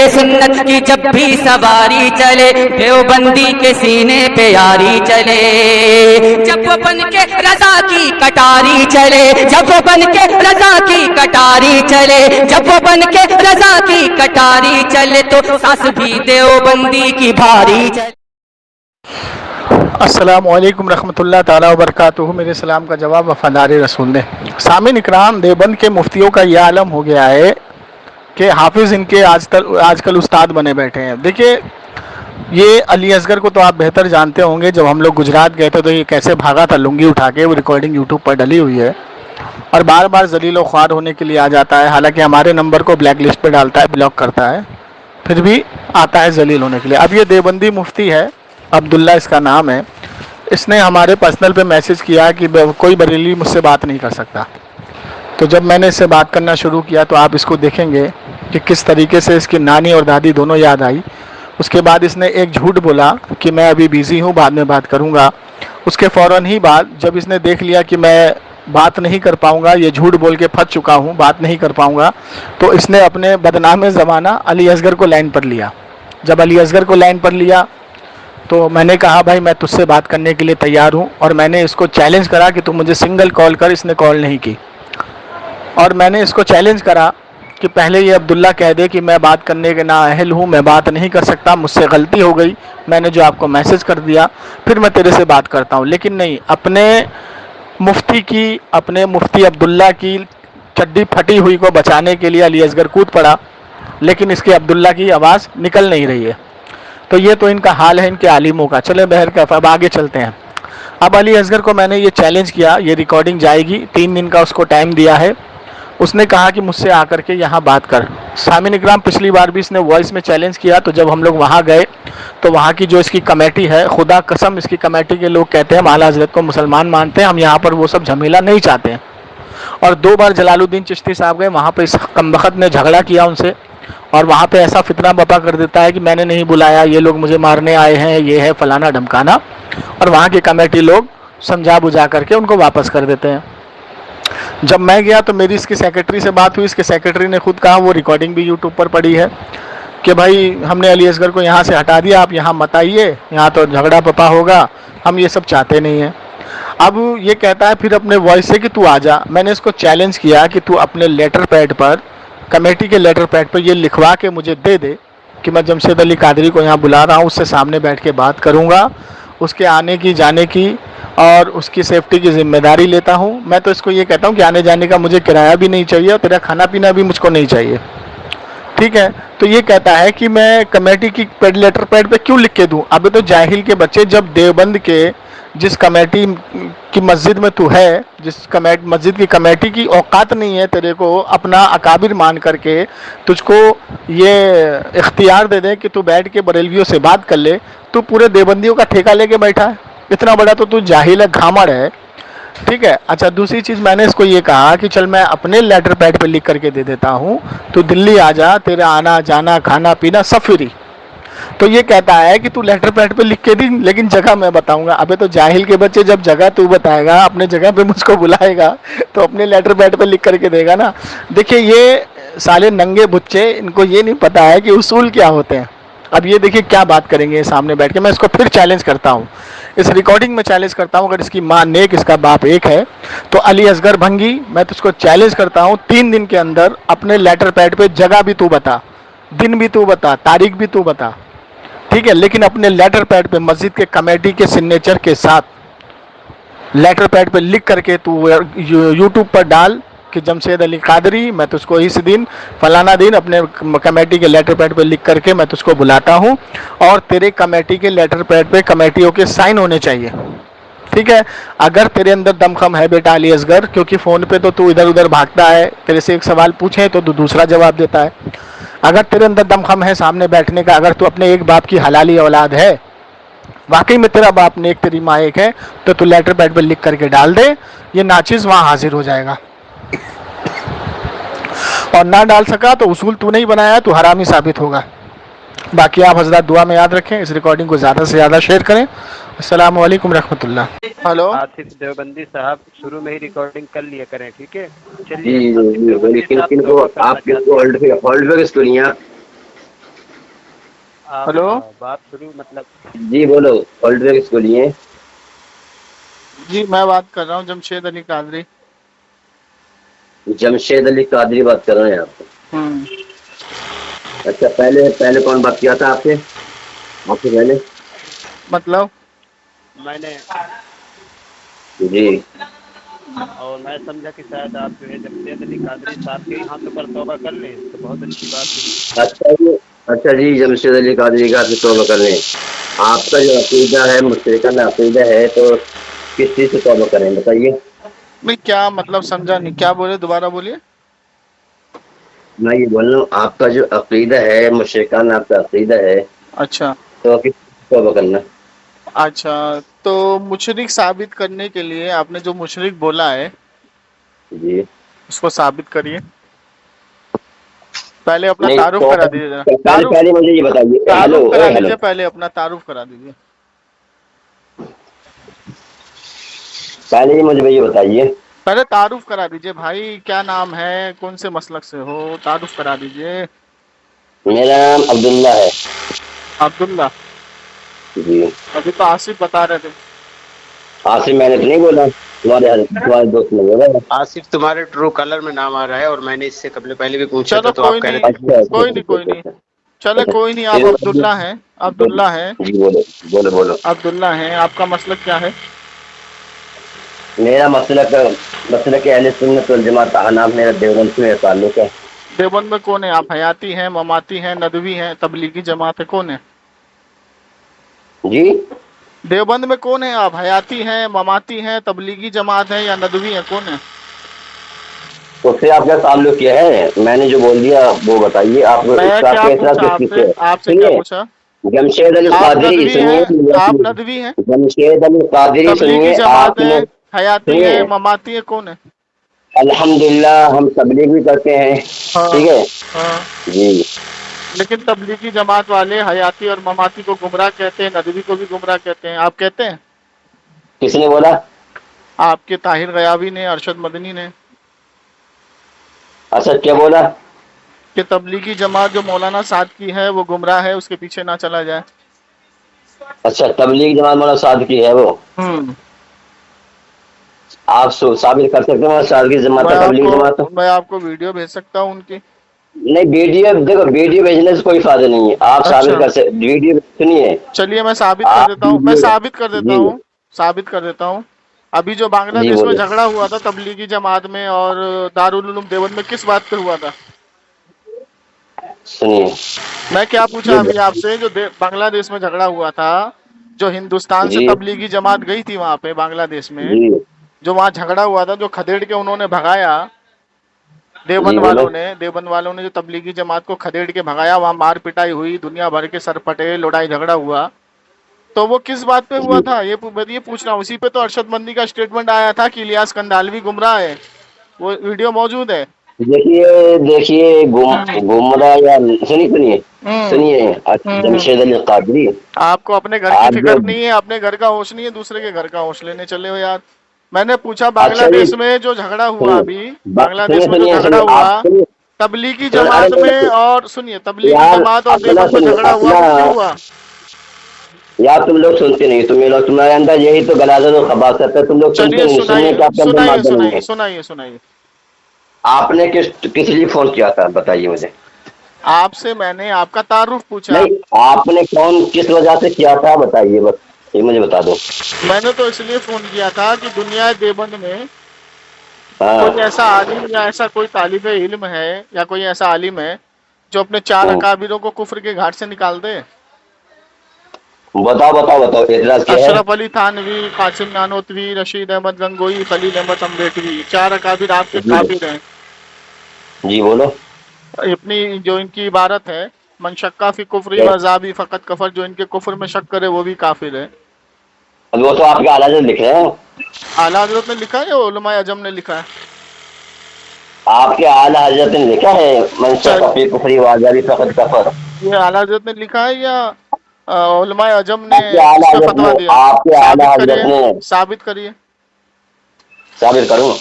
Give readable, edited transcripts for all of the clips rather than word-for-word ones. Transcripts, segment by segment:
سنت کی جب بھی سواری چلے دیوبندی کے سینے پہ یاری چلے، جب وہ بن کے رضا کی کٹاری چلے، جب وہ بن کے رضا کی کٹاری چلے، جب وہ بن کے رضا کی کٹاری چلے تو سانس بھی دیوبندی کی بھاری چلے۔ السلام علیکم رحمۃ اللہ تعالیٰ وبرکاتہ۔ میرے سلام کا جواب وفادار رسول نے۔ سامعین اکرام، دیوبند کے مفتیوں کا یہ عالم ہو گیا ہے کہ حافظ ان کے آج کل استاد بنے بیٹھے ہیں۔ دیکھیے، یہ علی اصغر کو تو آپ بہتر جانتے ہوں گے۔ جب ہم لوگ گجرات گئے تھے تو یہ کیسے بھاگا تھا لنگی اٹھا کے، وہ ریکارڈنگ یوٹیوب پر ڈلی ہوئی ہے، اور بار بار ذلیل و خوار ہونے کے لیے آ جاتا ہے، حالانکہ ہمارے نمبر کو بلیک لسٹ پہ ڈالتا ہے، بلاک کرتا ہے، پھر بھی آتا ہے ذلیل ہونے کے لیے۔ اب یہ دیوبندی مفتی ہے، عبداللہ اس کا نام ہے، اس نے ہمارے پرسنل پہ میسج کیا کہ کوئی بریلوی مجھ سے بات نہیں کر سکتا۔ تو جب میں نے اس سے بات کرنا شروع کیا تو آپ اس کو دیکھیں گے کہ کس طریقے سے اس کی نانی اور دادی دونوں یاد آئی۔ اس کے بعد اس نے ایک جھوٹ بولا کہ میں ابھی بیزی ہوں، بعد میں بات کروں گا۔ اس کے فوراً ہی بعد جب اس نے دیکھ لیا کہ میں بات نہیں کر پاؤں گا، یہ جھوٹ بول کے پھنس چکا ہوں، بات نہیں کر پاؤں گا، تو اس نے اپنے بدنام زمانہ علی اصغر کو لائن پر لیا۔ جب علی اصغر کو لائن پر لیا تو میں نے کہا بھائی میں تجھ سے بات کرنے کے لیے تیار ہوں، اور میں نے اس کو چیلنج کرا کہ تو مجھے سنگل کال کر۔ اس نے کال نہیں کی، اور میں نے اس کو چیلنج کرا کہ پہلے یہ عبداللہ کہہ دے کہ میں بات کرنے کے نااہل ہوں، میں بات نہیں کر سکتا، مجھ سے غلطی ہو گئی، میں نے جو آپ کو میسج کر دیا، پھر میں تیرے سے بات کرتا ہوں۔ لیکن نہیں، اپنے مفتی عبداللہ کی چڈی پھٹی ہوئی کو بچانے کے لیے علی اصغر کود پڑا، لیکن اس کے عبداللہ کی آواز نکل نہیں رہی ہے۔ تو یہ تو ان کا حال ہے ان کے عالموں کا۔ چلے بہرکیف اب آگے چلتے ہیں۔ اب علی اصغر کو میں نے یہ چیلنج کیا، یہ ریکارڈنگ جائے گی، 3 دن کا اس کو ٹائم دیا ہے۔ اس نے کہا کہ مجھ سے آ کر کے یہاں بات کر۔ سامعین اکرام، پچھلی بار بھی اس نے وائس میں چیلنج کیا، تو جب ہم لوگ وہاں گئے تو وہاں کی جو اس کی کمیٹی ہے، خدا قسم اس کی کمیٹی کے لوگ کہتے ہیں ہم اعلیٰ حضرت کو مسلمان مانتے ہیں، ہم یہاں پر وہ سب جھمیلا نہیں چاہتے ہیں۔ اور 2 بار جلال الدین چشتی صاحب گئے، وہاں پہ اس کمبخت نے جھگڑا کیا ان سے، اور وہاں پہ ایسا فتنہ بپا کر دیتا ہے کہ میں نے نہیں بلایا، یہ لوگ مجھے مارنے آئے ہیں، یہ ہے فلانا ڈھمکانا، اور وہاں کی کمیٹی لوگ سمجھا بجھا کر کے ان کو واپس کر دیتے ہیں۔ جب میں گیا تو میری اس کے سیکرٹری سے بات ہوئی، اس کے سیکرٹری نے خود کہا، وہ ریکارڈنگ بھی یوٹیوب پر پڑی ہے، کہ بھائی ہم نے علی اصغر کو یہاں سے ہٹا دیا، آپ یہاں مت آئیے، یہاں تو جھگڑا پپا ہوگا، ہم یہ سب چاہتے نہیں ہیں۔ اب یہ کہتا ہے پھر اپنے وائس سے کہ تو آ جا۔ میں نے اس کو چیلنج کیا کہ تو اپنے لیٹر پیڈ پر، کمیٹی کے لیٹر پیڈ پر یہ لکھوا کے مجھے دے دے کہ میں جمشید علی قادری کو یہاں بلا رہا ہوں، اس سے سامنے بیٹھ کے بات کروں گا، اس کے آنے کی جانے کی اور اس کی سیفٹی کی ذمہ داری لیتا ہوں۔ میں تو اس کو یہ کہتا ہوں کہ آنے جانے کا مجھے کرایہ بھی نہیں چاہیے، اور تیرا کھانا پینا بھی مجھ کو نہیں چاہیے، ٹھیک ہے؟ تو یہ کہتا ہے کہ میں کمیٹی کی لیٹر پیڈ پہ کیوں لکھ کے دوں؟ ابھی تو جاہل کے بچے، جب دیوبند کے جس کمیٹی کی مسجد میں تو ہے، جس مسجد کی کمیٹی کی اوقات نہیں ہے تیرے کو اپنا اکابر مان کر کے تجھ کو یہ اختیار دے دے کہ تو بیٹھ کے بریلویوں سے بات کر لے، تو پورے دیوبندیوں کا ٹھیکہ لے کے بیٹھا ہے۔ اتنا بڑا تو جاہل ہے، گھامڑ ہے، ٹھیک ہے؟ اچھا، دوسری چیز میں نے اس کو یہ کہا کہ چل میں اپنے لیٹر پیڈ پہ لکھ کر کے دے دیتا ہوں، تو دلی آ جا، تیرا آنا جانا کھانا پینا سب فری۔ تو یہ کہتا ہے کہ تو لیٹر پیڈ پہ لکھ کے دی، لیکن جگہ میں بتاؤں گا۔ ابھی تو جاہل کے بچے، جب جگہ تو بتائے گا، اپنے جگہ پہ مجھ کو بلائے گا تو اپنے لیٹر پیڈ پہ لکھ کر کے دے گا نا۔ دیکھیے، یہ سالے ننگے بچے، ان کو یہ نہیں پتا ہے کہ اصول کیا ہوتے ہیں۔ اب یہ دیکھیے کیا بات کریں گے سامنے بیٹھ کے۔ میں اس کو پھر چیلنج کرتا ہوں، اس ریکارڈنگ میں چیلنج کرتا ہوں، اگر اس کی ماں نیک، اس کا باپ ایک ہے، تو علی اصغر بھنگی، میں تجھ کو چیلنج کرتا ہوں 3 دن کے اندر اپنے لیٹر پیڈ پہ جگہ بھی تو بتا، دن بھی تو بتا، تاریخ بھی تو بتا، ٹھیک ہے؟ لیکن اپنے لیٹر پیڈ پہ مسجد کے کمیٹی کے سگنیچر کے ساتھ لیٹر پیڈ پہ لکھ کر کے تو یوٹیوب پر ڈال کہ جمشید علی قادری، میں تجھ کو اس دن فلانا دن اپنے کمیٹی کے لیٹر پیڈ پہ لکھ کر کے میں تجھ کو بلاتا ہوں، اور تیرے کمیٹی کے لیٹر پیڈ پہ کمیٹیوں کے سائن ہونے چاہیے، ٹھیک ہے؟ اگر تیرے اندر دم خم ہے بیٹا علی اصغر، کیونکہ فون پہ تو ادھر ادھر بھاگتا ہے، تیرے سے ایک سوال پوچھیں تو دوسرا جواب دیتا ہے، اگر تیرے اندر دم خم ہے سامنے بیٹھنے کا، اگر تو اپنے ایک باپ کی حلالی اولاد ہے، واقعی میں تیرا باپ نیک تیری ماں ایک ہے، تو لیٹر پیڈ پہ لکھ کر کے ڈال دے، یہ ناچیز وہاں حاضر ہو جائے گا۔ اور نہ ڈال سکا تو اصول تو نہیں بنایا، تو حرامی ثابت ہوگا۔ باقی آپ حضرات دعا میں یاد رکھیں، اس ریکارڈنگ کو زیادہ سے زیادہ شیئر کریں۔ السلام علیکم رحمۃ اللہ۔ ہلو، آصف دیوبندی صاحب، شروع میں ہی ریکارڈنگ کر لیا کریں، ٹھیک ہے؟ جی، لیکن کو آپ کس کو ہولڈ پہ کس کو نہیں آپ आप हेलो। बात शुरू मतलब जी बोलो, पॉलिटिक्स बोलिए। जी मैं बात कर रहा हूँ जमशेद अली कादरी। जमशेद अली कादरी बात कर रहे हैं आप? अच्छा, पहले पहले कौन बात किया था आपसे आपसे पहले? मतलब मैंने, जी। और मैं समझा कि शायद आप जो है जमशेद अली कादरी साहब के यहाँ तो पर तौबा कर लें तो बहुत अच्छी बात है। अच्छा जी, जमशेद अली कादरी का से तौबा कर लें। आपका जो अकीदा है मुशरिकाना अकीदा है, तो किस चीज़ से तौबा करें बताइए। नहीं, क्या मतलब समझा नहीं, क्या बोले, दोबारा बोलिए। मैं ये बोल रहा हूँ, आपका जो अकीदा है मुशरिकाना आपका अकीदा है, अच्छा तो किस चीज़ से तौबा करना? अच्छा, तो मुशरिक साबित करने के लिए आपने जो मुशरिक बोला है जी उसको साबित करिए। पहले अपना नहीं, तारुफ तो करा दीजिए जरा। पहले तारुफ पहले मुझे ये बताइए। हेलो, तारुफ करा हेलो। दीजिए, पहले अपना तारुफ करा दीजिए। पहले ही मुझे ये बताइए। पहले तारुफ करा दीजिए भाई, क्या नाम है, कौन से मसलक से हो, तारुफ करा दीजिए। मेरा नाम अब्दुल्ला है। अब्दुल्ला। जी। अभी तो आसिफ बता रहे थे। आसिफ मैंने तो नहीं बोला, तुम्हारे दोस्त ने बोला। आसिफ तुम्हारे ट्रू कलर में नाम आ रहा है, और मैंने इससे पहले भी पूछा चलो था तो आप कोई कह रहे नहीं, थे कि अच्छा अच्छा कोई अच्छा नहीं, अच्छा कोई अच्छा नहीं। अच्छा। चले अच्छा, कोई नहीं, आप फिर अब्दुल्ला हैं, अब्दुल्ला हैं, जी बोलो बोलो बोलो। अब्दुल्ला हैं, आपका मसलक क्या है? मेरा मसलक अहले सुन्नत वल जमात नाम, मेरा देवबंद से मेरा ताल्लुक है। देवबंद में कौन है आप? हयाती हैं, ममाती हैं, नदवी हैं, तबलीगी जमात है, कौन है? जी। देवबंद में कौन है आप? हयाती हैं, ममाती हैं, तबलीगी जमात है या नदवी है, कौन है? उससे आपका ताल्लुक क्या है? मैंने जो बोल दिया वो बताइए। आप मैं इसका क्या फैसला पूछा किस चीज़ आपसे? से? आपसे क्या सुनिए, पूछा? जमशेद अली आप कादरी नदवी सुनिए। हैं, आप नदवी हैं, जमशेद अली कादरी तबलीगी सुनिए, जमात है, आपने हयाती है, सुनिए। ममाती है, कौन है? अल्हम्दुलिल्लाह हम तबलीग भी करते हैं, हाँ ठीक है हाँ। जी। लेकिन तबलीगी जमात वाले हयाती और ममाती को गुमराह कहते हैं, नदवी को भी गुमराह कहते हैं, आप कहते हैं? किसने बोला? आपके ताहिर गयाबी ने, अरशद मदनी ने, अच्छा, क्या बोला? कि तबलीगी जमात जो मौलाना साद की है वो गुमराह है, उसके पीछे ना चला जाए। अच्छा, तबलीग जमात मौलाना साद की है वो? हम्म। आप साबित कर सकते हो साद की जमात है, तबलीग जमात है? मैं आपको वीडियो भेज सकता हूँ उनकी। नहीं, वीडियो देखो, वीडियो भेजने से कोई फायदा नहीं है। आप साबित अच्छा कर सकते, वीडियो सुनिए। चलिए, मैं साबित कर आप देता हूँ, मैं वीडियो, साबित कर देता जी हूँ, साबित कर देता हूँ। अभी जो जी बांग्लादेश में बोलो। झगड़ा हुआ था तबलीगी जमात में और दारुल उलूम देवबंद में, किस बात पे हुआ था? सुनिए मैं क्या पूछा अभी जो, आपसे? जो बांग्लादेश में झगड़ा हुआ था, जो हिंदुस्तान से जी तबलीगी जमात गई थी वहां पे बांग्लादेश में, जी जो वहां झगड़ा हुआ था, जो खदेड़ के उन्होंने भगाया, जी बोलो। देवबंद वालों ने जो तबलीगी जमात को खदेड़ के भगाया, वहां मार पिटाई हुई, दुनिया भर के सर फटे, लड़ाई झगड़ा हुआ, तो वो किस बात पे हुआ जी था? ये पूछ रहा हूँ। उसी पे तो अरशद मंदी का स्टेटमेंट आया था कि इलियास कंदालवी गुमराह है, वो वीडियो मौजूद है। देखिए देखिए, हम्म गुमराह या सुनिए सुनिए हम्म सुनिए। हम्म। जमशेद अली कादरी, आपको अपने घर की आप जो, फिक्र नहीं है, अपने घर का होश नहीं है, दूसरे के घर का होश लेने चले हो यार। मैंने पूछा अच्छा जी बांग्लादेश में जो झगड़ा हुआ, सुनिए, अभी सुनिए बांग्लादेश में जो सुनिए झगड़ा सुनिए हुआ आप सुनिए। तबलीगी अरे जमात में, मेरे, और सुनिए, तबलीगी यार जमात और अपना देवबंद में सुनिए झगड़ा हुआ, अपना, वो क्यों हुआ? यार तुम लोग सुनते नहीं, तुम्हारे अंदर यही तो गलाजत और खबासत है, तुम लोग सुनते चलिए नहीं, सुनने सुनाइए का आपके अंदर सुनाइए माध्यम नहीं सुनाइए है। सुनाइए सुनाइए। आपने किस लिए फोन किया था बताइए मुझे। आपसे मैंने आपका तारुफ पूछा। नहीं, आपने कौन किस वजह से किया था बताइए, बस ये मुझे बता दो। मैंने तो इसलिए फोन किया था कि दुनिया देवबंद में कोई हाँ। ऐसा आलिम या ऐसा कोई तालिब इल्म है या कोई ऐसा आलिम है जो अपने चार हम्म, अकाबिरों को कुफ्र के घाट से निकाल दे। बताओ बताओ बताओ, एतराज क्या है? अशरफ अली थानवी, कासिम नानोतवी, रशीद अहमद गंगोई, खलील अहमद अम्बेडवी, चार अकाबिर आपके जी काबिर हैं। जी बोलो। अपनी जो इनकी इबारत है, मन शक्का फी कुफरी क्या? वजाबी फ़कत कफर, जो इनके कुफ्र में शक करे वो भी काफिर है। अब वो तो आपके आला हज़रत लिख रहे हैं। आला हजरत ने लिखा है या उलमाए अजम ने लिखा है? आपके आला हज़रत ने लिखा है, मनशा चल, कफी कुफरी वाजारी फकत कफर। ये आला हजरत ने लिखा है या उलमाए अजम ने आपके इस आला पे हज़रत फतवा ने, दिया? आपके आला साबित हज़रत करिए, ने, साबित करिए, साबित करूं?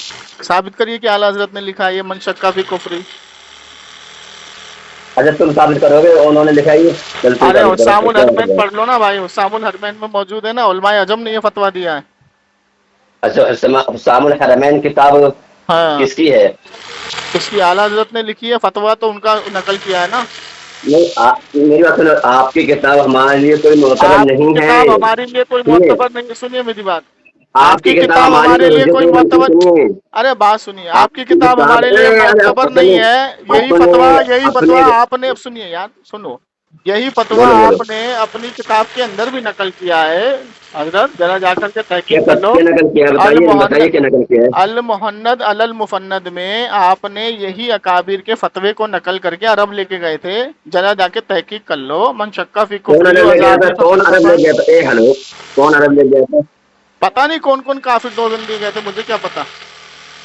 साबित करिए कि आला हजरत ने लिखा है ये मन शक्का फी कुफरी। अच्छा तुम साबित करोगे, उन्होंने लिखा है ये, चल तुम अरे साबित करो, हुस्सामुल क्या हरमैन करो? पढ़ लो ना भाई, हुस्सामुल हरमैन में मौजूद है ना, उलमाए अजम ने ये फतवा दिया है। अच्छा सामुल हरमैन किताब हाँ, किसकी है? उसकी आला हजरत ने लिखी है, फतवा तो उनका नकल किया है ना। नहीं मेरी बात सुनो, आपकी किताब हमारे लिए कोई मोतबर आपकी नहीं है। किताब हमारे लिए कोई सुनिए, मोतबर नहीं है, सुनिए मेरी बात। आपकी आपकी किताब किताब हमारे हमारे लिए लिए कोई हुज्जत नहीं, मोतबर, सुनिए। अरे बात सुनिए, आपकी आपकी किताब हमारे लिए अरे मोतबर अपने नहीं है। यही अपने फतवा आपने, अब सुनिए यार, सुनो, यही फतवा बोलो बोलो, आपने अपनी किताब के अंदर भी नकल किया है। हजरत जरा जाकर के क्या तहकीक कर लो। क्या नकल किया है? अल बताइए बताइए मोहन्नद क्या नकल किया है? अल मोहन्नद अलल मुफन्नद में आपने यही अकाबिर के फतवे को नकल करके अरब लेके गए थे। जरा जाके तहकीक कर लो। मन शक्का फी कौन कुफरी अरब ले गया था? वज़ादी कौन फक़द अरब ले कफ़र। गया था? ए हेलो, कौन अरब ले गया था? पता नहीं कौन कौन काफिर दो बंदी गए थे, मुझे क्या पता।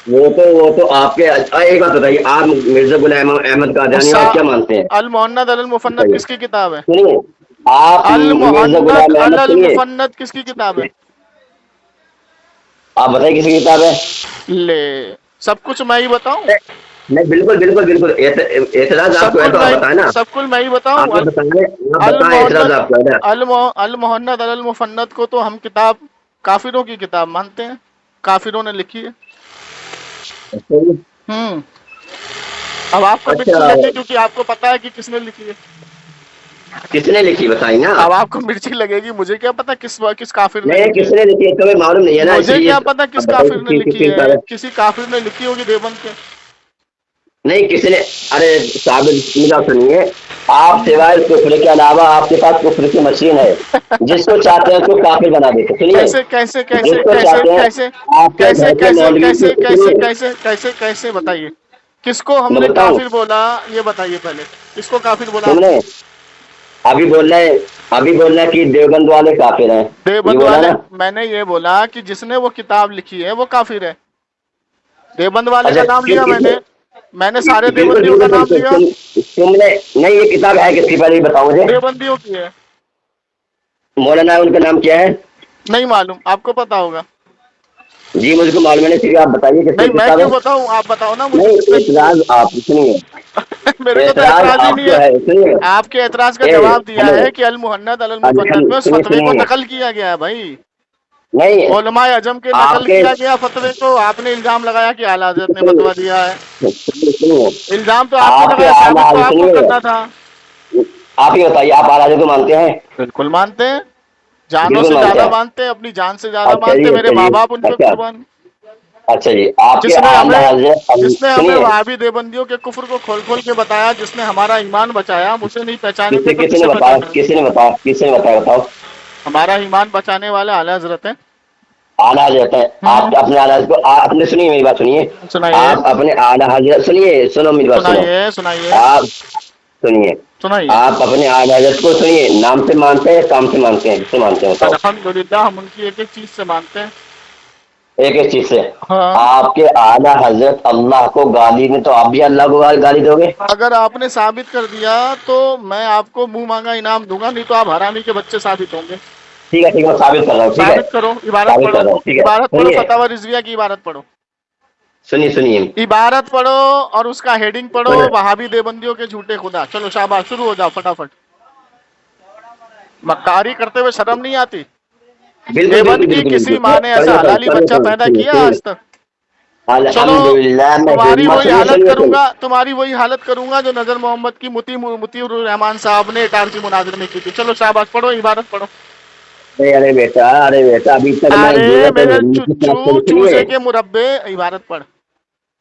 वो तो आपके एक बात बताइए, आप मिर्जा गुलाम अहमद कादियानी उस्सा आप क्या मानते हैं? अल मोहन्नद अलल मुफन्नद बताइए, किसकी किताब है? सुनिए, आप अल मिर्जा मोहन्नद गुलाम अहमद, अलल सुनिए, मुफन्नद किसकी किताब है? आप बताइए किसकी किताब है? ले, सब कुछ मैं ही बताऊं? नहीं बिल्कुल बिल्कुल बिल्कुल, एतराज सब आपको है कुछ तो आप मैं बताएं ना। सब कुछ मैं ही बताऊं? आप बताएं, आप अल बताएं, एतराज मोहन्नद आपको है ना। अल मोहन्नद अलल मुफन्नद को तो हम किताब काफिरों की किताब मानते हैं, काफिरों ने लिखी है। हम्म। अब आपको मिर्ची अच्छा, लगी क्योंकि आपको पता है कि किसने लिखी है। किसने लिखी बताइए ना। अब आपको मिर्ची लगेगी, मुझे क्या पता किस काफिर ने नहीं लिखी है। किसने लिखी है तुम्हें मालूम नहीं है ना, मुझे इसलिए क्या पता अब किस बताइए काफिर ने लिखी किसकी किताब है, है? किसी काफिर ने लिखी होगी देवबंद के। नहीं किसने, अरे साबित मेरा सुनिए, आप सिवाय कुफर के अलावा आपके पास कुफर की मशीन है, जिसको चाहते हैं उसको काफिर बना देते। सुनिए, कैसे कैसे कैसे जिसको कैसे चाहते हैं कैसे आपके कैसे घर के कैसे मौलवी कैसे को, कैसे सुनिए कैसे कैसे कैसे बताइए, किसको मैं हमने बताऊं, काफिर बोला, ये बताइए पहले, किसको काफिर बोला हमने? तुमने अभी बोल रहे हैं कि देवबंद वाले काफिर हैं, ये देवबंद बोला वाले, ना। मैंने ये बोला कि जिसने वो किताब लिखी है वो काफिर है। देवबंद वाले अच्छा का नाम क्यों, लिया किस, मैंने सारे बिल्कुल देवबंदियों का बिल्कुल नाम लिया। तुमने, नहीं ये किताब है किसकी, पहले ये बताओ मुझे। देवबंदियों की है। मौलाना उनका नाम क्या है? नहीं मालूम, आपको पता होगा। जी मुझको मालूम है, फिर आप बताइए किसकी नहीं, मैं किताब है। क्यों बताऊं, आप बताओ ना मुझे नहीं किसने लिखी है। एतराज आप सुनिए, मेरे को तो एतराज एतराज ही नहीं आपको है। है, सुनिए। आपके एतराज का ए जवाब दिया हेलो, है कि अल मुहन्नद अलल मुफन्नद में उस सुनिए फतवे को सुनिए, नकल किया गया है भाई। नहीं उलमाए अजम के नकल आपके, किया गया फतवे को, आपने इल्जाम लगाया कि आला हजरत ने फतवा दिया है। सुनिए, इल्जाम तो आपने आपके लगाया, आला साबित तो हज़रत, आपको सुनिए, करना था। आप ही बताइए, आप आला हज़रत को मानते हैं? बिल्कुल मानते हैं, जानों बिल्कुल से मानते ज्यादा हैं। मानते हैं, अपनी जान से ज्यादा अच्छा मानते जी, हैं, मेरे अच्छा माँ जी, बाप उन पे अच्छा, कुर्बान। अच्छा जी, आपके जिसने आला हमें हज़रत, जिसने हमें सुनिए, वहाबी देवबंदियों के कुफ्र को खोल खोल के बताया, जिसने हमारा ईमान बचाया, मुझे नहीं पहचानेंगे तो किसी ने किसे बताया, पहचानेंगे? किसी ने बताया बताओ। हमारा ईमान बचाने वाले आला हजरत है। आला हज़रत है, आप अपने आला हज़रत को अपने, सुनिए मेरी बात सुनिए, सुनाइए आप अपने आला हज़रत, सुनिए, सुनो मेरी बात सुनो, सुनाइए सुनाइए आप सुनिए, सुनाइए। आप अपने आला हज़रत को सुनिए, नाम से मानते हैं काम से मानते हैं, किससे मानते हैं बताओ? अल्हम्दुलिल्लाह, हम उनकी एक एक चीज से मानते हैं। एक एक चीज से। हाँ, आपके आला हजरत अल्लाह को गाली में, तो आप भी अल्लाह को गाली दोगे? अगर आपने साबित कर दिया तो मैं आपको मुंह मांगा इनाम दूंगा, नहीं तो आप हरामी के बच्चे साबित होंगे। ठीक है मैं साबित कर रहा हूँ, ठीक है साबित करो, इबारत साबित पढ़ो, कर रहा हूँ, ठीक है इबारत पढ़ो, सुनिए, फतावा रिजविया की इबारत पढ़ो, सुनिए सुनिए, इबारत पढ़ो और उसका हेडिंग पढ़ो, वहाबी देवबंदियों के झूठे खुदा। चलो शाबाश, शुरू हो जाओ फटाफट। मक्कारी करते हुए शर्म नहीं आती? बिल्कुल देवबंद बिल्कुल की बिल्कुल किसी बिल्कुल, माँ ने ऐसा हलाली बच्चा पैदा किया आज तक? चलो, अल्हम्दुलिल्लाह, मैं तुम्हारी हिम्मत, वही सुनिए हालत सुनिए करूंगा, तुम्हारी वही हालत करूंगा जो नजर मोहम्मद की मुतीउर रहमान साहब ने इटारसी मुनाजिर में की थी। चलो शाबाश, पढ़ो, इबारत पढ़ो। अरे बेटा अभी तक मैं अरे जीवित मेरे हिम्मत के साथ, चुच्चू सुनिए, चूजे के मुरब्बे, इबारत पढ़,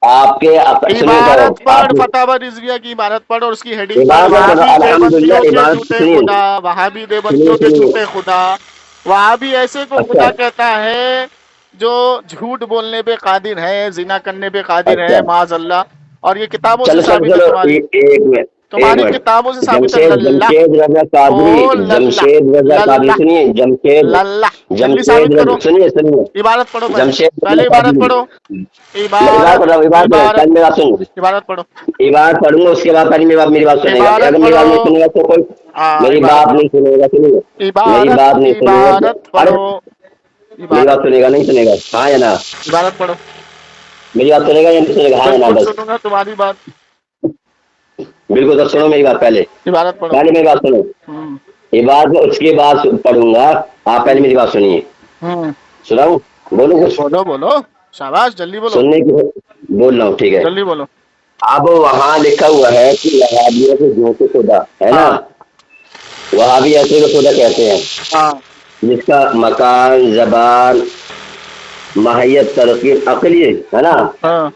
सुनिए तो इबारत पढ़, आप फतावा रिजविया की इबारत पढ़ और उसकी हेडिंग पढ़, इबादत करो, वहाबी अल्हम्दुलिल्लाह, देवबंदियों के इबादत झूठे सुनिए खुदा, वहाबी सुनिए देवबंदियों के सुनिए, झूठे खुदा। वहाबी ऐसे को अच्छा खुदा कहता है जो झूठ बोलने पे कादिर है, जिना करने पे कादिर है, अच्छा, माज़अल्लाह। और ये किताबों से चलो चलो साबित है, चलो, तुम्हारी एक मिनट, एक तुम्हारी मिनट, किताबों से साबित है। जमशेद लल्ला, जमशेद रजा ओ कादरी, लल्ला, जमशेद रजा कादरी, लल्ला, सुनिए, लल्ला, जल्दी जमशेद साबित करो। सुनिए सुनिए, इबारत पढ़ो, पहले जमशेद रजा पहले इबारत कादरी, पढ़ो, मैं इबारत इबादत करो, इबारत पहले मेरी बात सुन, इबारत पढ़ो, इबादत पढ़ूंगा उसके बाद पहले मेरी बात सुनेगा, इबारत अगर मेरी पढ़ो, बात नहीं सुनेगा तो कोई मेरी इबारत बात पढ़ो, नहीं सुनेगा, सुनिए, मेरी इबारत बात नहीं सुनेगा इबारत अरे पढ़ो, मेरी इबारत बात सुनेगा नहीं सुनेगा, हाँ या ना? इबारत पढ़ो। मेरी बात सुनेगा या नहीं सुनेगा, हाँ या ना? बिल्कुल बस सुनूंगा तुम्हारी बात। बिल्कुल, तो सुनो मेरी बात पहले, इबारत पढ़ो। पहले मेरी बात सुनो, इबारत उसके बाद पढ़ूंगा, आप पहले मेरी बात सुनिए। सुनाऊं? बोलो कुछ, बोलो बोलो, शाबाश, जल्दी बोलो, सुनने की बोल रहा हूँ, ठीक है। जल्दी बोलो। अब वहाँ लिखा हुआ है कि वहाबियों के झूठे खुदा है ना, वहाबी ऐसे को खुदा कहते हैं हाँ, जिसका मकान, जबान, माहियत, तरकीब, अकली है ना। हाँ।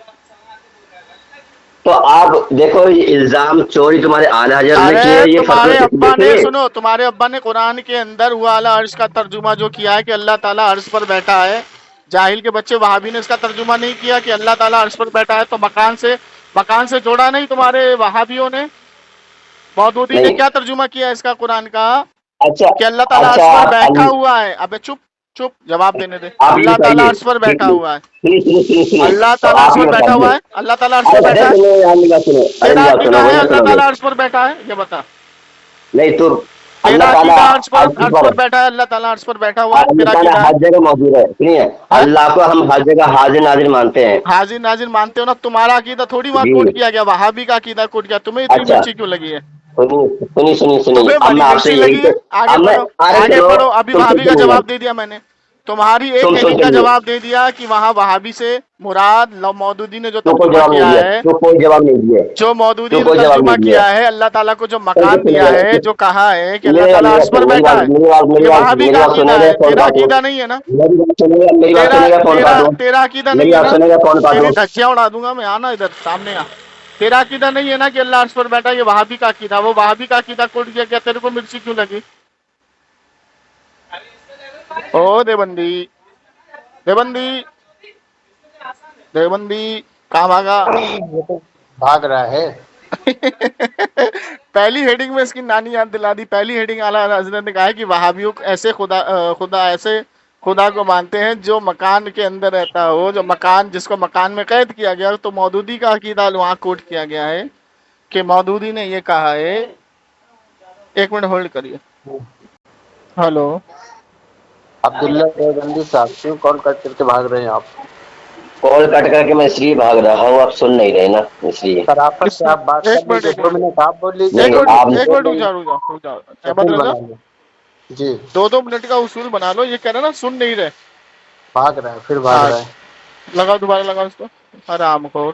तो आप देखो, ये इल्जाम चोरी तुम्हारे आला हजरत ने किए, अरे ये तुम्हारे फतवा अब्बा ने, देखिए। सुनो, तुम्हारे अब्बा ने कुरान के अंदर हुआ अला अर्श का तर्जुमा जो किया है कि अल्लाह ताला अर्श पर बैठा है, जाहिल के बच्चे वहाबी ने इसका तर्जुमा नहीं किया कि अल्लाह ताला अर्श पर बैठा है, तो मकान से जोड़ा नहीं तुम्हारे वहाबियों ने। मौदूदी ने नहीं। क्या तर्जुमा किया इसका कुरान का अच्छा, कि अल्लाह ताला अर्श अच्छा, पर बैठा हुआ है। अबे चुप चुप, जवाब देने दे। आप अल्लाह ताला बताइए, अर्श पर बैठा हुआ है, सुनिए सुनिए सुनिए सुनिए, अल्लाह तो ताला आप अर्श ही पर बैठा हुआ बताइए। है, अल्लाह ताला अर्श अरे पर बैठा है। सुनो यार, मेरी बात सुनो, अरे तेरा मेरी बात अकीदा सुनो, है बोलो अल्लाह सुनोगे। ताला अर्श पर बैठा है, ये बता। नहीं तो तेरा अल्लाह ताला अकीदा अर्श अर्श पर बैठा है, अल्लाह ताला अर्श पर बैठा हुआ है, अल्लाह तेरा ताला अकीदा है। हर जगह मौजूद है। सुनिए, अल्लाह को हम हर जगह हाजिर नाजिर मानते हैं। हाजिर नाजिर मानते हो ना, तुम्हारा अकीदा थोड़ी वहाँ जी। कोट किया गया, वहाबी का अकीदा कोट किया, तुम्हें इतनी अच्छा, मिर्ची क्यों लगी है? सुनिए सुनिए सुनिए, तुम्हें अब बड़ी मैं आपसे मिर्ची यही लगी है। आगे अब मैं, बढ़ो, अरे आगे चलो, बढ़ो, अभी तुम वहाबी का सुनिए, जवाब दे दिया मैंने। तुम्हारी एक तुम हेडिंग का सुनिए, जवाब दे दिया कि वहाँ वहाबी से मुराद मौदूदी ने जो तो कोई तर्जुमा जवाब नहीं किया दिया, है, तो कोई जवाब नहीं दिया, जो मौदूदी तो ने कोई जवाब तर्जुमा नहीं किया दिया। है, अल्लाह ताला को जो मकान दिया है, जो कहा है कि अल्लाह ताला अर्श पर मेरी बैठा बात है, मेरी बात मेरी ये बात वहाबी मेरी का बात अकीदा सुनेगा है, फोन तेरा काटो। अकीदा नहीं है ना? मेरी बात सुनेगा, मेरी बात सुनेगा, फोन तेरा काटो। तेरा अकीदा मेरी नहीं है बात ना? सुनेगा, फोन तेरी काटो। धज्जियां उड़ा दूंगा मैं, आना इधर सामने आ। तेरा अकीदा नहीं है ना कि अल्लाह अर्श पर बैठा, ये वहाबी का अकीदा। वो वहाबी का अकीदा कोट किया, क्या तेरे को मिर्ची क्यों लगी? ओ देवंदी, देवंदी, देवंदी, कहाँ भागा? ये तो भाग रहा है। पहली हेडिंग में इसकी नानी याद दिला दी। पहली हेडिंग आला हजरत ने कहा है कि वहाबियों ऐसे खुदा ऐसे खुदा को मानते हैं जो मकान के अंदर रहता हो, जो मकान, जिसको मकान में कैद किया गया। तो मौदूदी का अकीदा वहाँ कोट किया गया है कि मौदूदी ने ये कहा है। एक मिनट होल्ड करिए। हेलो, अब्दुल्ला देवबंदी साहब, क्यों कॉल कट करके भाग रहे हैं आप? कॉल कट करके मैं इसलिए भाग रहा हूँ, आप सुन नहीं रहे ना, इसलिए। सर आपस से आप बात एक कर लीजिए, 2 मिनट आप बोल लीजिए, नहीं, 2 आप- मिनट एक बोल मिनट रुक लीजिए, जाओ। अहमद उसूल रजा, बना लो। जी, 2 मिनट का उसूल बना लो। ये कह रहे ना सुन नहीं रहे। भाग रहा है, फिर भाग रहा है। लगाओ, दोबारा लगाओ इसको। आराम खोर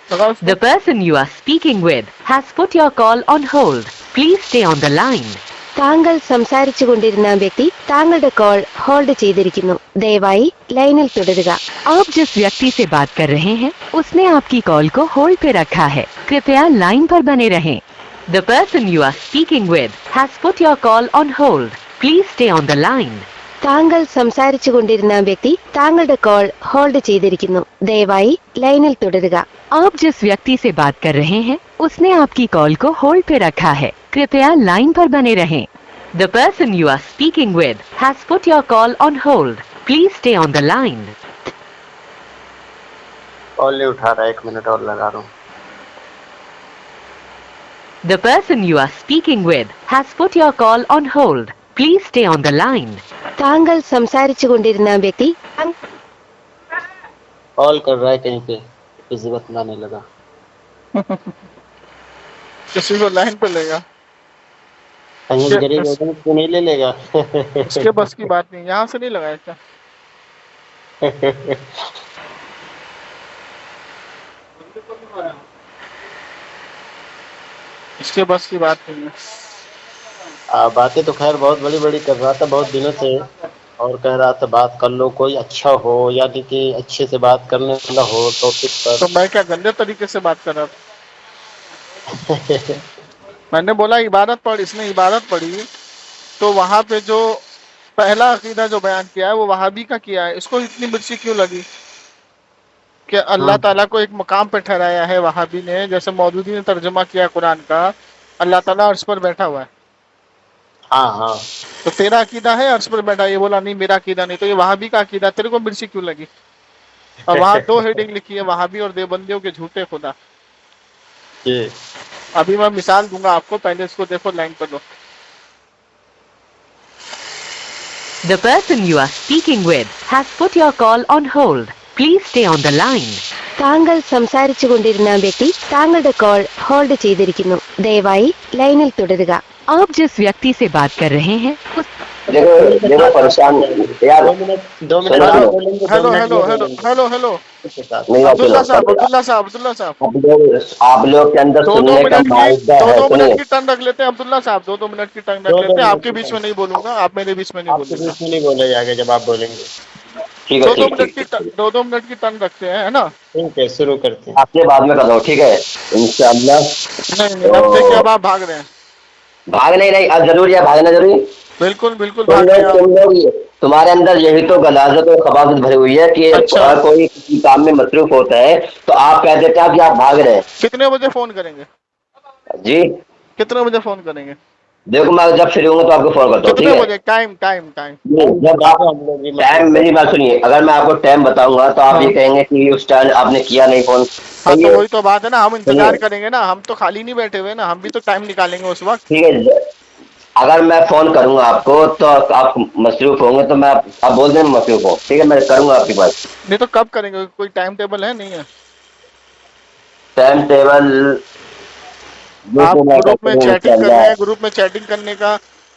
लगाओ इसको। The person you are speaking with has put your call on hold. Please stay on the line. താങ്കൾ സംസാരിച്ചു കൊണ്ടിരുന്ന വ്യക്തി താങ്കളുടെ കോൾ ഹോൾഡ് ചെയ്തിരിക്കുന്നു. ദയവായി ലൈനിൽ തുടരുക. आप जिस व्यक्ति से बात कर रहे हैं उसने आपकी कॉल को होल्ड पे रखा है, कृपया लाइन पर बने रहें. The person you are speaking with has put your call on hold. Please stay on the line. താങ്കൾ സംസാരിച്ചു കൊണ്ടിരുന്ന വ്യക്തി താങ്കളുടെ കോൾ ഹോൾഡ് ചെയ്തിരിക്കുന്നു. ദയവായി ലൈനിൽ തുടരുക. आप जिस व्यक्ति से बात कर रहे हैं उसने आपकी कॉल को होल्ड पे रखा है, कृपया लाइन पर बने रहें. The person you are speaking with has put your call on hold. Please stay on the line. Call नहीं उठा रहा है, 1 मिनट और लगा रहा हूँ। The person you are speaking with has put your call on hold. Please stay on the line. താങ്കൾ സംസാരിച്ചു കൊണ്ടിരുന്ന വ്യക്തി कॉल कर रहा है कहीं पे, किसी वक्त आने लगा। किसी को लाइन पे लेगा, कहीं क्या- गरीब होगा तो नहीं ले लेगा। इसके बस की बात नहीं। यहाँ से नहीं लगाया क्या? इसके बस की बात नहीं है। बातें तो खैर बहुत बड़ी बड़ी कर रहा था बहुत दिनों से, और कह रहा था बात कर लो, कोई अच्छा हो, यानी कि अच्छे से बात करने वाला हो टॉपिक तो पर। मैं क्या गंदे तरीके से बात कर रहा था? मैंने बोला इबादत पढ़, इसने इबादत पढ़ी तो वहां पे जो पहला अकीदा जो बयान किया है वो वहाबी का किया है। इसको इतनी मिर्ची क्यों लगी कि अल्लाह ताला को एक मकाम पे ठहराया है वहाबी ने? जैसे मौदूदी ने तर्जुमा किया कुरान का, अल्लाह ताला अर्श पर बैठा हुआ है। हाँ हाँ, तो तेरा अकीदा है अर्श पर बैठा, ये बोला नहीं मेरा अकीदा नहीं, तो ये वहाबी का अकीदा, तेरे को मिर्ची क्यों लगी? और वहाँ 2 हेडिंग लिखी है, वहाबी और देवबंदियों के झूठे खुदा। जी अभी मैं मिसाल दूंगा आपको, पहले इसको देखो, लाइन पर लो। The person you are speaking with has put your call on hold. Please stay on the line. താങ്കൾ സംസാരിച്ചു കൊണ്ടിരുന്ന വ്യക്തി താങ്കളുടെ കോൾ ഹോൾഡ് ചെയ്തിരിക്കുന്നു. ദയവായി ലൈനിൽ തുടരുക. आप जिस व्यक्ति से बात कर रहे हैं उस देखो देखो परेशान यार 2 मिनट हेलो, और बोलेंगे, 2 हेलो मिनट हेलो और हेलो बोलेंगे हेलो हेलो उसके साथ। मेरी बात अब्दुल्ला साहब सुनो। अब्दुल्ला साहब आप लोग के अंदर दो सुनने का माइदा है, मिनट सुनिए की टर्न रख लेते हैं अब्दुल्ला साहब, दो मिनट की टर्न रख दो लेते हैं. मिनट आपके की बीच टर्न। में नहीं बोलूंगा, आप मेरे बीच में नहीं आपके बोलूंगा. बीच में नहीं बोला जाएगा जब आप बोलेंगे। ठीक है, दो ठीक मिनट ठीक की दो मिनट की टर्न रखते हैं, है ना? ठीक है, शुरू करते हैं। आपसे बाद में कर रहा हूँ, ठीक है इंशाअल्लाह। नहीं अब देखिए, अब आप भाग रहे हैं. भाग नहीं, अब जरूरी है भागना जरूरी। बिल्कुल बिल्कुल तुम भाग रहे हैं आप. लोग तुम्हारे अंदर यही तो गलाजत और खबाजत भरी हुई है कि अच्छा। हर कोई किसी काम में मसरूफ होता है तो आप कह देते हैं कि आप भाग रहे हैं। कितने बजे फोन करेंगे? जी कितने बजे फोन करेंगे? देखो मैं जब फ्री होंगे तो आपको फोन करता हूँ, ठीक कितने है? बजे? टाइम टाइम टाइम जब आप टाइम, मेरी बात सुनिए, अगर मैं आपको टाइम बताऊंगा तो आप हाँ। ये कहेंगे कि उस टाइम आपने किया नहीं फोन। हाँ, तो तो ये वही तो बात है ना, हम इंतजार सुनिए। करेंगे ना, हम तो खाली नहीं बैठे हुए ना, हम भी तो टाइम निकालेंगे उस वक्त. ठीक है, अगर मैं फोन करूंगा आपको तो आप मसरूफ होंगे तो मैं आप बोल दें मसरूफ हूँ, ठीक है? मैं करूंगा आपके पास। नहीं तो कब करेंगे? कोई टाइम टेबल है? नहीं है? टाइम टेबल आप ग्रुप में चैटिंग कर रहे हैं, ग्रुप में चैटिंग करने का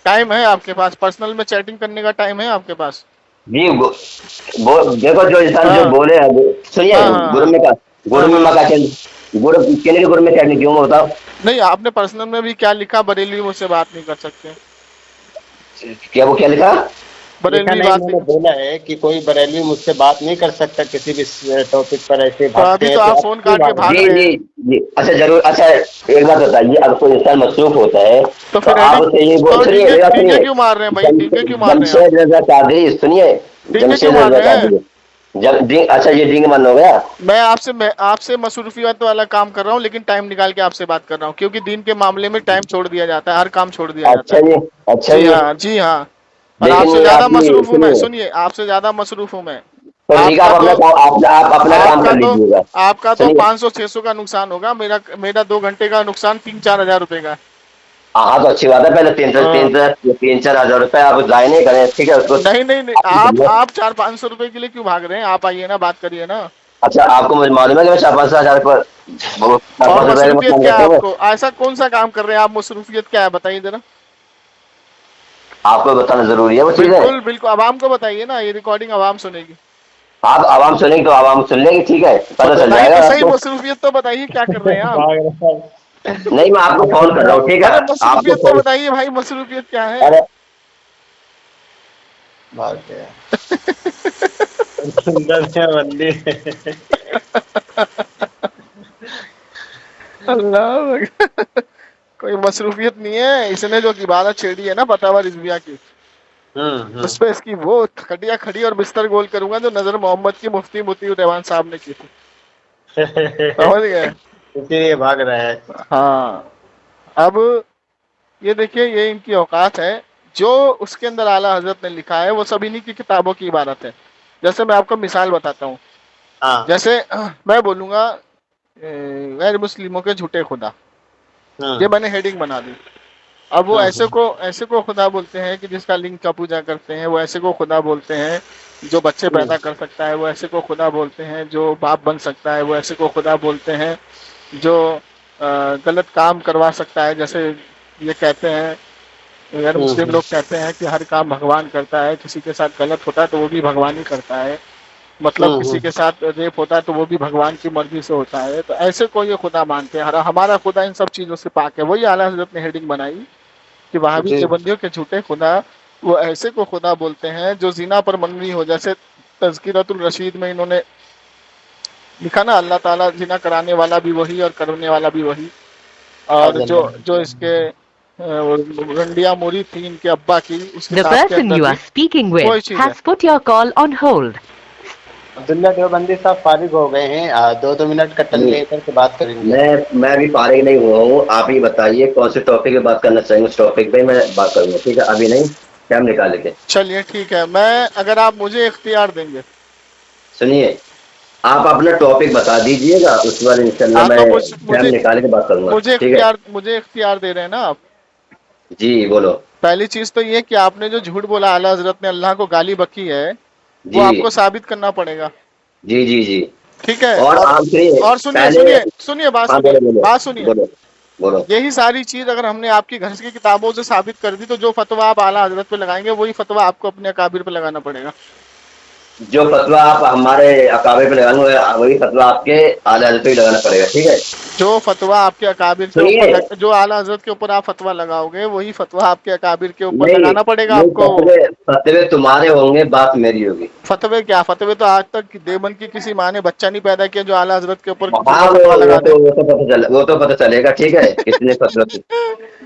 टाइम है आपके पास? पर्सनल में चैटिंग करने का टाइम है आपके पास? जी देखो जो इंसान जो हाँ। बोले हैं, सुनिए, हाँ। गुरु में का गुरु में मका गुरु केने के गुरु में क्या क्यों बताओ? नहीं, आपने पर्सनल में भी क्या लिखा? बरेलवी मुझसे बात नहीं कर सकते. क्या वो क्या लिखा? लिखा बरेलवी नहीं, बात मैंने नहीं. बोला है कि कोई बरेलवी मुझसे बात नहीं कर सकता किसी भी टॉपिक पर। ऐसे तो भागते अभी हैं तो आप आप फोन क्यों काट के भाग भाग जी रहे जी हैं. जी अच्छा जरूर। अच्छा एक बात बताइए, अगर कोई इंसान मसरूफ होता है तो तो फिर आप हेडिंग उसे ये तो सुनिए, मेरी बात डींगे सुनिए। क्यों मार रहे हैं भाई? डींगे क्यों मार रहे हैं आप? जमशेद रजा कादरी, सुनिए, डींगे क्यों जमशेद मार रजा रहे हैं? कादरी अच्छा ये डिंग मन हो गया। मैं आपसे मसरूफियत वाला काम कर रहा हूँ, लेकिन टाइम निकाल के आपसे बात कर रहा हूँ, क्योंकि दिन के मामले में टाइम छोड़ दिया जाता है, हर काम छोड़ दिया जाता अच्छा है. जी, अच्छा जी जी। हाँ, जी हाँ. और लेकिन आपसे ये ज्यादा आपकी मसरूफ हूँ मैं. सुनिए, सुनिए, आपसे ज्यादा मसरूफ हूँ मैं. तो ठीक है, आपका आप अपना तो काम आप अपना काम आपका कर तो लीजिएगा। आपका तो सुनिए, 500-600 का नुकसान होगा. मेरा 2 घंटे का नुकसान 3-4 हजार रुपए का है. हाँ तो अच्छी बात है, पहले हाँ। 3-4 हजार रुपए आप जाए नहीं करें, ठीक है? उसको नहीं नहीं नहीं, आप 400-500 रुपए के लिए क्यों भाग रहे हैं? आप आइए ना, बात करिए ना. अच्छा आपको मुझे मालूम है कि मैं 4-5 हजार पर और 4-5 रुपए में मसरूफियत काम क्या करता है हूँ। आपको? ऐसा कौन सा काम कर रहे हैं आप? मसरूफियत क्या है बताइए जरा. आपको बताना जरूरी है वो चीजें। बिल्कुल बिल्कुल, आवाम को बताइए ना, ये रिकॉर्डिंग आवाम सुनेगी. आप आवाम सुनेंगे तो आवाम सुन लेगी, ठीक है? तो पता चल बताइए जाएगा तो सही, आपको। मसरूफियत तो बताइए, क्या कर रहे हैं आप? भाग रहा है। नहीं मैं आपको फोन कर रहा हूँ, ठीक है? अरे आपको मसरूफियत तो फोन, बताइए भाई, मसरूफियत क्या है? अरे भाग गया। सुंदर से बंदी। अल्लाह कोई मसरूफियत नहीं है. इसने जो इबादत छेड़ी है ना फतावा रिजविया की, उस पे इसकी वो खटिया खड़ी और बिस्तर गोल करूंगा जो नजर मोहम्मद की मुफ्ती मुतीउर रहमान साहब ने की थी. समझ गए? इसीलिए भाग रहा है। हाँ. अब ये देखिए, ये इनकी औकात है. जो उसके अंदर आला हजरत ने लिखा है वो सब इन्हीं की किताबों की इबारत है. जैसे मैं आपको मिसाल बताता हूँ. हाँ। जैसे मैं बोलूंगा गैर मुस्लिमों के झूठे खुदा, ये मैंने हेडिंग बना दी. अब वो ऐसे को खुदा बोलते हैं कि जिसका लिंग का पूजा करते हैं. वो ऐसे को खुदा बोलते हैं जो बच्चे पैदा कर सकता है. वो ऐसे को खुदा बोलते हैं जो बाप बन सकता है. वो ऐसे को खुदा बोलते हैं जो गलत काम करवा सकता है. जैसे ये कहते हैं, गैर मुस्लिम लोग कहते हैं कि हर काम भगवान करता है. किसी के साथ गलत होता है तो वो भी भगवान ही करता है. मतलब किसी के साथ रेप होता है तो वो भी भगवान की मर्जी से होता है. तो ऐसे को ये खुदा मानते हैं. हमारा खुदा इन सब चीज़ों से पाक है. वही आला हजरत ने हेडिंग बनाई कि वहाबी देवबंदियों के झूठे खुदा वो ऐसे को खुदा बोलते हैं जो जिना पर मबनी हो. जैसे तज़किरतुल रशीद में इन्होंने लिखा ना, अल्लाह ताला जिना कराने वाला भी वही और करने वाला भी वही. और जो इसके रंडिया मुरी थी इनके अब्बा की, उसके The साथ के person you अंदर are speaking कोई with चीज़ है. has put your call on hold. Abdullah Deobandi साहब फारिग हो गए हैं, 2-2 मिनट का टल लेकर के बात करेंगे। मैं भी फारिग नहीं हुआ हूँ। आप ही बताइए कौन से टॉपिक पे बात करना चाहेंगे, उस टॉपिक पे मैं बात करूंगा, ठीक है? अभी नहीं, टाइम निकाल के. चलिए ठीक है. मैं अगर आप मुझे इख्तियार देंगे, सुनिए, आप अपना टॉपिक बता दीजिएगा, उस बार इंशाल्लाह हाँ, मैं तो टाइम निकाल के बात करूंगा, ठीक है? मुझे इख्तियार दे रहे हैं ना आप. जी बोलो. पहली चीज तो ये कि आपने जो झूठ बोला आला हजरत ने अल्लाह को गाली बकी है, वो जी आपको साबित करना पड़ेगा. जी जी जी ٹھیک ہے اور آپ سے اور سنیے پہلے سنیے سنیے بات ہاں سنیے بولو بات سنیے بولو بولو یہی ساری چیز اگر ہم نے آپ کی گھر کی کتابوں سے ثابت کر دی تو جو فتویٰ آپ اعلیٰ حضرت پہ لگائیں گے وہی فتویٰ آپ کو اپنے اکابر پہ لگانا پڑے گا. جو فتویٰ آپ ہمارے اکابر پہ لگانا ہوگا وہی فتویٰ آپ کے اعلیٰ حضرت پہ لگانا پڑے گا. ٹھیک ہے جو فتویٰ آپ کے اکابر کے سنیے اوپر جو اعلیٰ حضرت کے اوپر آپ فتویٰ لگاؤ گے وہی فتویٰ آپ کے اکابر کے اوپر نہیں لگانا پڑے گا نہیں آپ کو. فتوے تمہارے ہوں گے بات میری ہوگی. فتوے کیا فتوے تو آج تک دیوبند کی کسی ماں نے بچہ نہیں پیدا کیا جو اعلیٰ حضرت کے اوپر کفر ہاں کا فتویٰ لگا دے. وہ تو پتہ چلے گا. ٹھیک ہے کس نے فتویٰ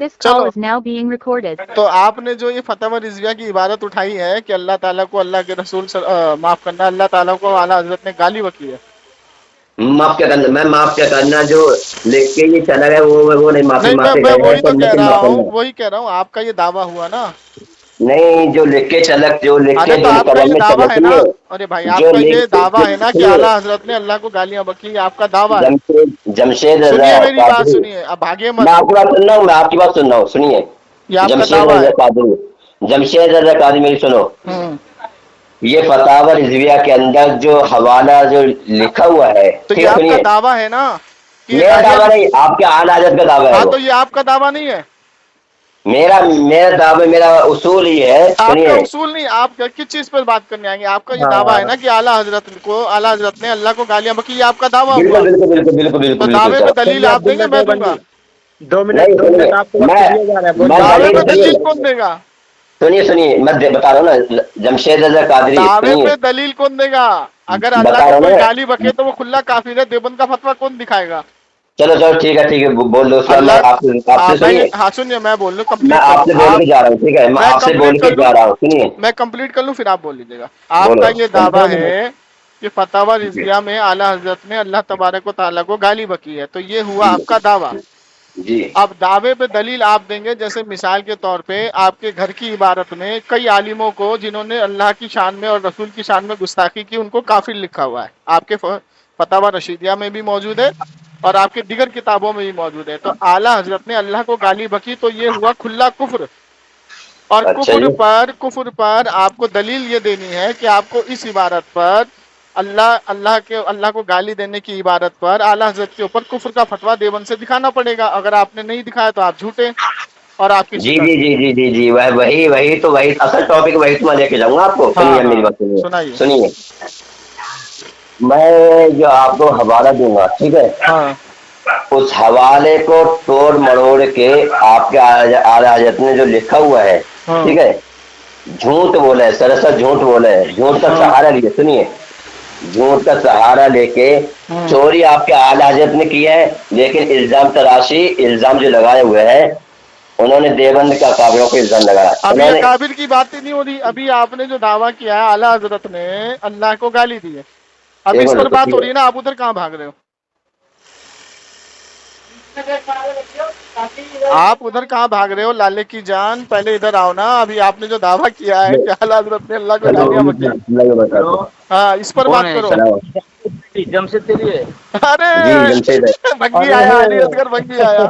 This چلو call is now being recorded. تو آپ نے جو یہ فتویٰ رضویہ کی عبادت اٹھائی ہے کہ اللہ تعالیٰ کو اللہ کے رسول معاف کرنا اللہ تعالیٰ کو اعلیٰ حضرت نے گالی بکی ہے. معاف کیا کرنا میں معاف کیا کرنا جو لکھ کے یہ چلا گیا وہ نہیں معافی نہیں مانگتے میں گئے وہی تو ہیں کہہ تو رہا معاف ہوں کرنا. وہی کہہ رہا ہوں آپ کا یہ دعویٰ ہوا نا. نہیں جو لکھ کے چلک جو لکھ کے ارے تو جو آپ کا قلم یہ میں دعویٰ ہے نا چلتی ارے بھائی ہے آپ جو کا یہ دعویٰ ہے نا کہ سنیے، اعلیٰ حضرت نے اللہ کو گالیاں بکی آپ کا دعویٰ ہے. جمشید رضا سنیے میری بات قادری سنیے اب بھاگے میں مت. آپ کی بات سن رہا ہوں میں آپ کی بات سن رہا ہوں سنیے. یہ آپ کا جمشید دعویٰ رضا ہے. قادری جمشید رضا قادری میری سنو. یہ فتاوی رضویہ کے اندر جو حوالہ جو لکھا ہوا ہے تو ٹھیک یہ ہے آپ کا سنیے دعویٰ ہے نا کہ میرا دعویٰ نہیں آپ کے اعلیٰ حضرت کا دعویٰ ہے ہاں وہ. تو یہ آپ کا دعویٰ نہیں ہے. میرا دعویٰ میرا اصول یہ ہے آپ کا سنیے اصول نہیں آپ کس چیز پر بات کرنے آئیں گے. آپ کا یہ دعویٰ ہے نا کہ اعلیٰ حضرت نے اللہ کو گالیاں بکی یہ آپ کا دعویٰ ہوا. بالکل بالکل بالکل بالکل تو بالکل دعوے بالکل پہ دلیل آپ دیں گے میں دوں گا. 2 نہیں منٹ آپ کو وقت دیا جا رہا ہے. میں دعوے دلیل پہ دلیل سنیے کون دے گا. سنیے میں بتا رہا ہوں نا جمشید رضا قادری دعوے سنیے پہ دلیل کون دے گا. اگر بتا اللہ رہا کو ہوں کوئی نا. گالی بکے تو وہ کھلا کافر ہے. دیوبند کا فتویٰ کون دکھائے گا. چلو چلو ٹھیک ہے بول دو اس کا میں آپ سے سنیے ہاں سنیے میں بول لوں میں کمپلیٹ آپ سے بول کے جا رہا ہوں. ٹھیک ہے میں آپ سے بول کے جا رہا ہوں سنیے میں کمپلیٹ کر لوں پھر آپ بول لیجیے گا. آپ بولو. کا یہ دعویٰ ہے کہ فتاوی رضویہ میں اعلیٰ حضرت نے اللہ تبارک و تعالیٰ کو گالی بکی ہے تو یہ ہوا آپ کا دعویٰ. جی اب دعوے پہ دلیل آپ دیں گے جیسے مثال کے طور پہ آپ کے گھر کی عبارت میں کئی عالموں کو جنہوں نے اللہ کی شان میں اور رسول کی شان میں گستاخی کی ان کو کافر لکھا ہوا ہے. آپ کے فتاوی رشیدیہ میں بھی موجود ہے اور آپ کی دیگر کتابوں میں بھی موجود ہے. تو اعلیٰ حضرت نے اللہ کو گالی بکی تو یہ ہوا کھلا کفر. اور اچھا جی. کفر پر آپ کو دلیل یہ دینی ہے کہ آپ کو اس عبارت پر اللہ کو گالی دینے کی عبارت پر اعلیٰ حضرت کے اوپر کفر کا فتویٰ دیوبند سے دکھانا پڑے گا. اگر آپ نے نہیں دکھایا تو آپ جھوٹے اور آپ کی جی جی جی جی جی جی وہی تو وہی اصل ٹاپک وہی تو میں لے کے جاؤں گا آپ کو. سنیے میری بات سنائیے. سنیے میں جو آپ کو حوالہ دوں گا ٹھیک ہے اس حوالے کو توڑ مروڑ کے آپ کے اعلیٰ حضرت نے جو لکھا ہوا ہے ٹھیک ہے جھوٹ بولا ہے سراسر جھوٹ بولا ہے. جھوٹ کا سہارا لیے سنیے جھوٹ کا سہارا لے کے چوری آپ کے اعلیٰ حضرت نے کی ہے. لیکن الزام تراشی الزام جو لگائے ہوئے ہیں انہوں نے دیوبند کا اکابروں کو الزام لگایا. ابھی اکابر کی بات نہیں ہو رہی. ابھی آپ نے جو دعویٰ کیا ہے اعلیٰ حضرت نے اللہ کو گالی دی ہے اب اس پر بات ہو رہی ہے نا. آپ ادھر کہاں بھاگ رہے ہو. آپ ادھر کہاں بھاگ رہے ہو لالے کی جان. پہلے ادھر آؤ نا. ابھی آپ نے جو دعویٰ کیا ہے کہ اعلیٰ حضرت نے اللہ کو گالیاں بکی ہاں اس پر بات کرو. جمشید کے لیے ارے بنگی آیا علی اصغر بنگی آیا.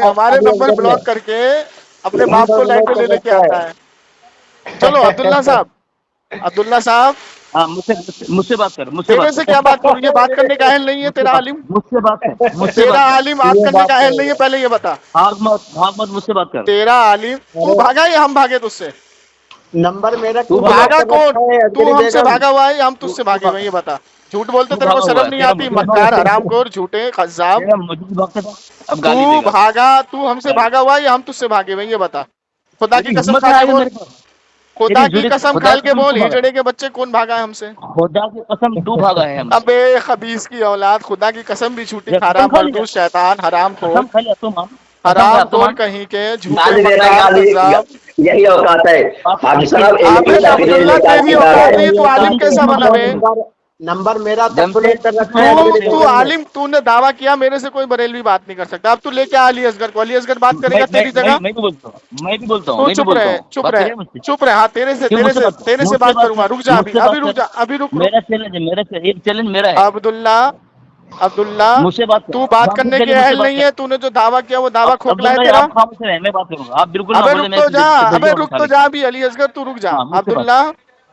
ہمارے نمبر بلاک کر کے اپنے باپ کو لائن پہ لے کے آتا ہے. چلو عبداللہ صاحب ہاں مجھ سے بات کر. تیرے سے کیا بات کروں. یہ بات کرنے کا اہل نہیں ہے تیرا عالم. مجھ سے بات کر. تیرا عالم بات کرنے کا اہل نہیں ہے. پہلے یہ بتا بھاگ مت مجھ سے بات کر. تیرا عالم تو بھاگا یا ہم بھاگے تجھ سے. نمبر میرا تو بھاگا کون. تو ہم سے بھاگا ہوا ہے یا ہم تجھ سے بھاگے ہوئے. یہ بتا. جھوٹ بولتے تیرے کو شرم نہیں آتی. مکار حرام خور جھوٹے قذاب. تو بھاگا تو ہم سے بھاگا ہوا ہے یا ہم تجھ سے بھاگے ہوئے. یہ بتا. خدا کی قسم کھا کے بول. خدا کی قسم کھا کے بول. ہجڑے کے بچے کون بھاگا ہے ہم سے. خدا کی قسم تو بھاگا ہے. ابے خبیث کی اولاد. خدا کی قسم بھی جھوٹی کھا رہا. مردود شیطان حرام خور حرام خور کہیں کے جھوٹے مکار قذاب. یہی اوقات ہے حاجی صاحب. عبداللہ تیری اوقات نہیں. تو عالم کیسا بنا بے. نمبر میرا تو عالم تو نے دعویٰ کیا میرے سے کوئی بریلوی بات نہیں کر سکتا. اب تو لے کے علی اصغر کو. علی اصغر بات کرے گا تیری جگہ. میں بھی بولتا ہوں. چپ رہے. ہاں تیرے سے بات کروں گا. رک جا ابھی رک. میرا چیلنج میرا ہے. عبداللہ مجھ سے بات تو بات کرنے کے اہل نہیں ہے. تو نے جو دعویٰ کیا وہ دعویٰ کھوکھلا ہے تیرا. میں بات کروں گا. آپ بالکل ابے رک تو جا. ابھی علی اصغر تو رک جا.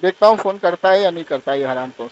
देखता हूँ फोन करता है या नहीं करता है ये हराम को।